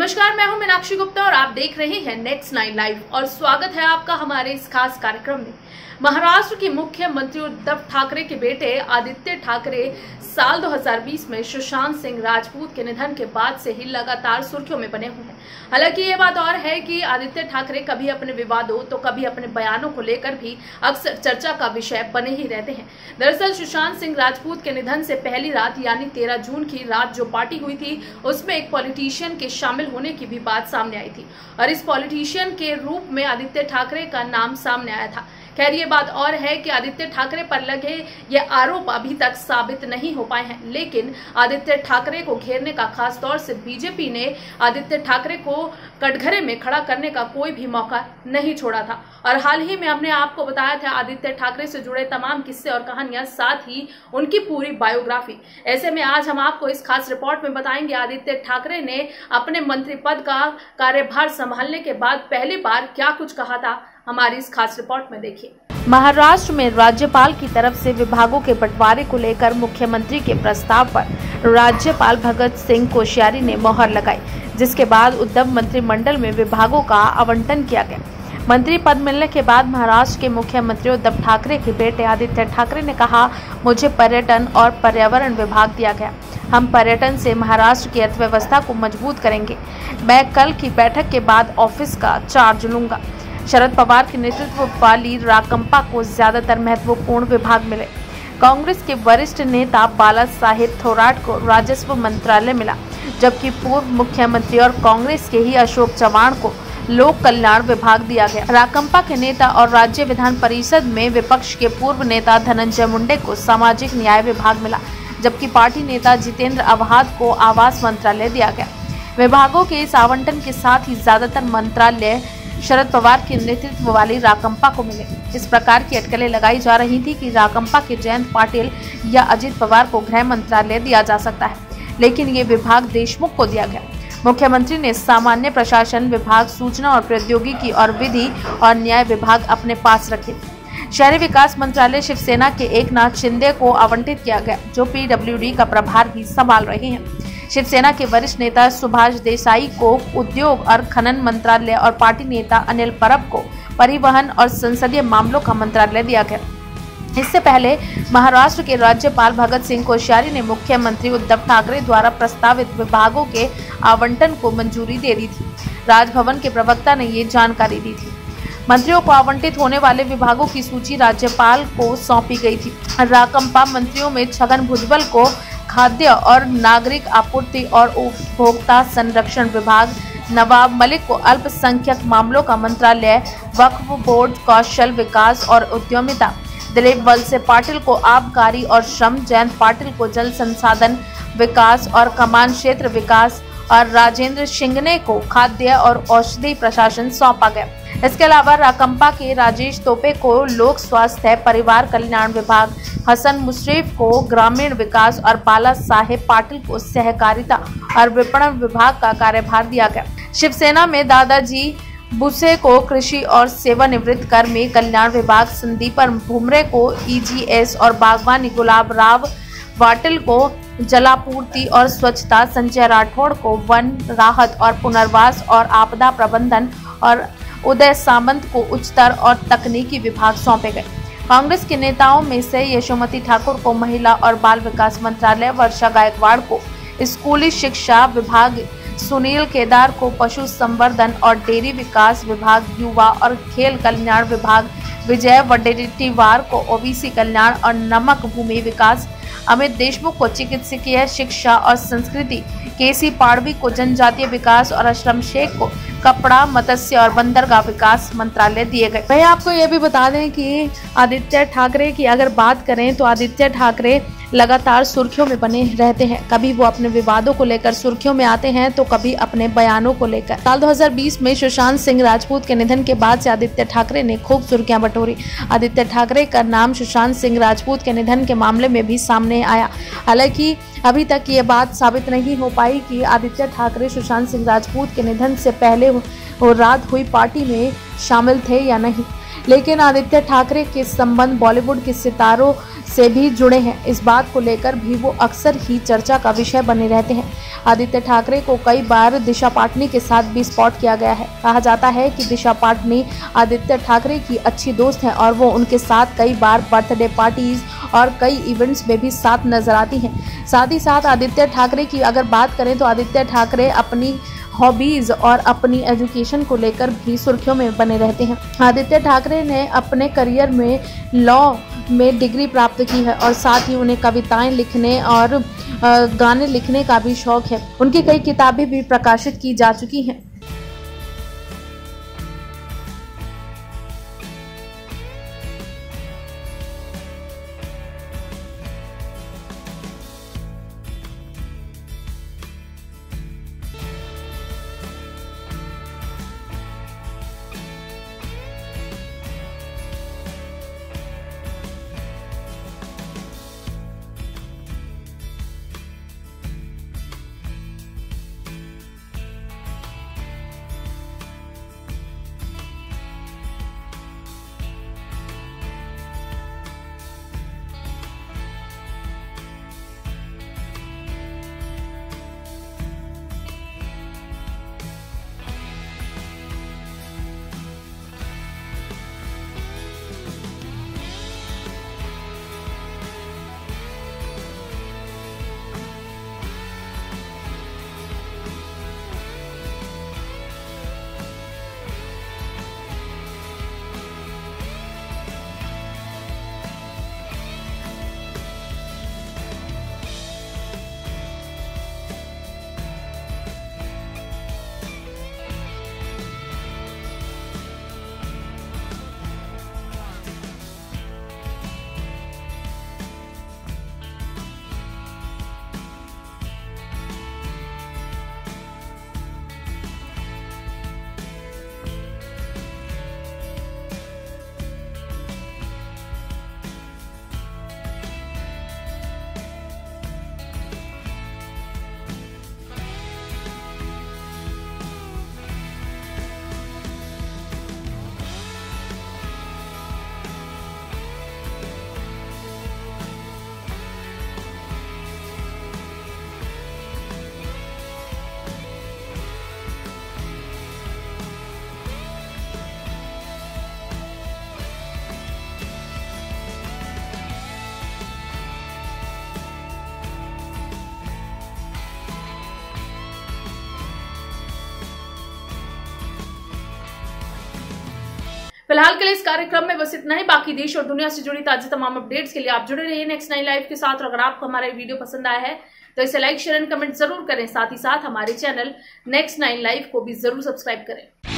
नमस्कार, मैं हूं मीनाक्षी गुप्ता और आप देख रहे हैं नेक्स्ट 9 लाइव और स्वागत है आपका हमारे इस खास कार्यक्रम में। महाराष्ट्र के मुख्यमंत्री उद्धव ठाकरे के बेटे आदित्य ठाकरे साल 2020 में सुशांत सिंह राजपूत के निधन के बाद से ही लगातार सुर्खियों में बने हुए हैं। हालांकि ये बात और है कि आदित्य ठाकरे कभी अपने विवादों तो कभी अपने बयानों को लेकर भी अक्सर चर्चा का विषय बने ही रहते हैं। दरअसल सुशांत सिंह राजपूत के निधन से पहली रात यानी 13 जून की रात जो पार्टी हुई थी उसमें एक पॉलिटिशियन के शामिल होने की भी बात सामने आई थी और इस पॉलिटिशियन के रूप में आदित्य ठाकरे का नाम सामने आया था। खैर ये बात और है कि आदित्य ठाकरे पर लगे ये आरोप अभी तक साबित नहीं हो पाए हैं, लेकिन आदित्य ठाकरे को घेरने का खास तौर से बीजेपी ने आदित्य ठाकरे को कटघरे में खड़ा करने का कोई भी मौका नहीं छोड़ा था। और हाल ही में हमने आपको बताया था आदित्य ठाकरे से जुड़े तमाम किस्से और कहानियां, साथ ही उनकी पूरी बायोग्राफी। ऐसे में आज हम आपको इस खास रिपोर्ट में बताएंगे आदित्य ठाकरे ने अपने मंत्री पद का कार्यभार संभालने के बाद पहली बार क्या कुछ कहा था। हमारी इस खास रिपोर्ट में देखिए। महाराष्ट्र में राज्यपाल की तरफ से विभागों के बंटवारे को लेकर मुख्यमंत्री के प्रस्ताव पर राज्यपाल भगत सिंह कोश्यारी ने मोहर लगाई, जिसके बाद उद्धव मंत्रिमंडल में विभागों का आवंटन किया गया। मंत्री पद मिलने के बाद महाराष्ट्र के मुख्यमंत्री उद्धव ठाकरे के बेटे आदित्य ठाकरे ने कहा, मुझे पर्यटन और पर्यावरण विभाग दिया गया। हम पर्यटन से महाराष्ट्र की अर्थव्यवस्था को मजबूत करेंगे। मैं कल की बैठक के बाद ऑफिस का चार्ज लूंगा। शरद पवार के नेतृत्व वाली राकंपा को ज्यादातर महत्वपूर्ण विभाग मिले। कांग्रेस के वरिष्ठ नेता बाला साहेब थोराट को राजस्व मंत्रालय मिला, जबकि पूर्व मुख्यमंत्री और कांग्रेस के ही अशोक चव्हाण को लोक कल्याण विभाग दिया गया। राकंपा के नेता और राज्य विधान परिषद में विपक्ष के पूर्व नेता धनंजय मुंडे को सामाजिक न्याय विभाग मिला, जबकि पार्टी नेता जितेंद्र अवहाद को आवास मंत्रालय दिया गया। विभागों के इस आवंटन के साथ ही ज्यादातर मंत्रालय शरद पवार के नेतृत्व वाली राकंपा को मिले। इस प्रकार की अटकलें लगाई जा रही थी कि राकंपा के जयंत पाटिल या अजित पवार को गृह मंत्रालय दिया जा सकता है, लेकिन ये विभाग देशमुख को दिया गया। मुख्यमंत्री ने सामान्य प्रशासन विभाग, सूचना और प्रौद्योगिकी और विधि और न्याय विभाग अपने पास रखे। शहरी विकास मंत्रालय शिवसेना के एकनाथ शिंदे को आवंटित किया गया, जो PWD का प्रभार भी संभाल रहे हैं। शिवसेना के वरिष्ठ नेता सुभाष देसाई को उद्योग और खनन मंत्रालय और पार्टी नेता अनिल परब को परिवहन और संसदीय मामलों का मंत्रालय दिया गया। इससे पहले महाराष्ट्र के राज्यपाल भगत सिंह कोश्यारी ने मुख्यमंत्री उद्धव ठाकरे द्वारा प्रस्तावित विभागों के आवंटन को मंजूरी दे दी थी। राजभवन के प्रवक्ता ने ये जानकारी दी थी। मंत्रियों को आवंटित होने वाले विभागों की सूची राज्यपाल को सौंपी गई थी। राकंपा मंत्रियों में छगन भुजबल को खाद्य और नागरिक आपूर्ति और उपभोक्ता संरक्षण विभाग, नवाब मलिक को अल्पसंख्यक मामलों का मंत्रालय, वक्फ बोर्ड, कौशल विकास और उद्यमिता, दिलीप वलसे पाटिल को आबकारी और श्रम, जयंत पाटिल को जल संसाधन विकास और कमान क्षेत्र विकास और राजेंद्र शिंगने को खाद्य और औषधि प्रशासन सौंपा गया। इसके अलावा राकंपा के राजेश तोपे को लोक स्वास्थ्य परिवार कल्याण विभाग, हसन मुश्रीफ को ग्रामीण विकास और बाला साहेब पाटिल को सहकारिता और विपणन विभाग का कार्यभार दिया गया। शिवसेना में दादाजी बुसे को कृषि और सेवानिवृत्त कर्मी कल्याण विभाग, संदीपन भुमरे को EGS और बागवानी, गुलाब राव वाटिल को जलापूर्ति और स्वच्छता, संजय राठौड़ को वन, राहत और पुनर्वास और आपदा प्रबंधन और उदय सामंत को उच्चतर और तकनीकी विभाग सौंपे गए। कांग्रेस के नेताओं में से यशोमती ठाकुर को महिला और बाल विकास मंत्रालय, वर्षा गायकवाड़ को स्कूली शिक्षा विभाग, सुनील केदार को पशु संवर्धन और डेयरी विकास विभाग, युवा और खेल कल्याण विभाग, विजय वडेट्टीवार को OBC कल्याण और नमक भूमि विकास, अमित देशमुख को चिकित्सकीय शिक्षा और संस्कृति, KC पाड़वी को जनजातीय विकास और अशरम शेख को कपड़ा, मत्स्य और बंदरगाह विकास मंत्रालय दिए गए। वही आपको ये भी बता दें कि आदित्य ठाकरे की अगर बात करें तो आदित्य ठाकरे लगातार सुर्खियों में बने रहते हैं। कभी वो अपने विवादों को लेकर सुर्खियों में आते हैं तो कभी अपने बयानों को लेकर। साल 2020 में सुशांत सिंह राजपूत के निधन के बाद से आदित्य ठाकरे ने खूब सुर्खियां बटोरी। आदित्य ठाकरे का नाम सुशांत सिंह राजपूत के निधन के मामले में भी सामने आया। हालांकि अभी तक ये बात साबित नहीं हो पाई कि आदित्य ठाकरे सुशांत सिंह राजपूत के निधन से पहले वो रात हुई पार्टी में शामिल थे या नहीं, लेकिन आदित्य ठाकरे के संबंध बॉलीवुड के सितारों से भी जुड़े हैं। इस बात को लेकर भी वो अक्सर ही चर्चा का विषय बने रहते हैं। आदित्य ठाकरे को कई बार दिशा पाटनी के साथ भी स्पॉट किया गया है। कहा जाता है कि दिशा पाटनी आदित्य ठाकरे की अच्छी दोस्त हैं और वो उनके साथ कई बार बर्थडे पार्टीज और कई इवेंट्स में भी साथ नजर आती हैं। साथ ही साथ आदित्य ठाकरे की अगर बात करें तो आदित्य ठाकरे अपनी हॉबीज और अपनी एजुकेशन को लेकर भी सुर्खियों में बने रहते हैं। आदित्य ठाकरे ने अपने करियर में लॉ में डिग्री प्राप्त की है और साथ ही उन्हें कविताएं लिखने और गाने लिखने का भी शौक है। उनकी कई किताबें भी प्रकाशित की जा चुकी हैं। फिलहाल के लिए इस कार्यक्रम में बस इतना ही। बाकी देश और दुनिया से जुड़ी ताजा तमाम अपडेट्स के लिए आप जुड़े रहिए नेक्स्ट 9 लाइव के साथ। और अगर आपको हमारा वीडियो पसंद आया है तो इसे लाइक शेयर एंड कमेंट जरूर करें। साथ ही साथ हमारे चैनल नेक्स्ट 9 लाइव को भी जरूर सब्सक्राइब करें।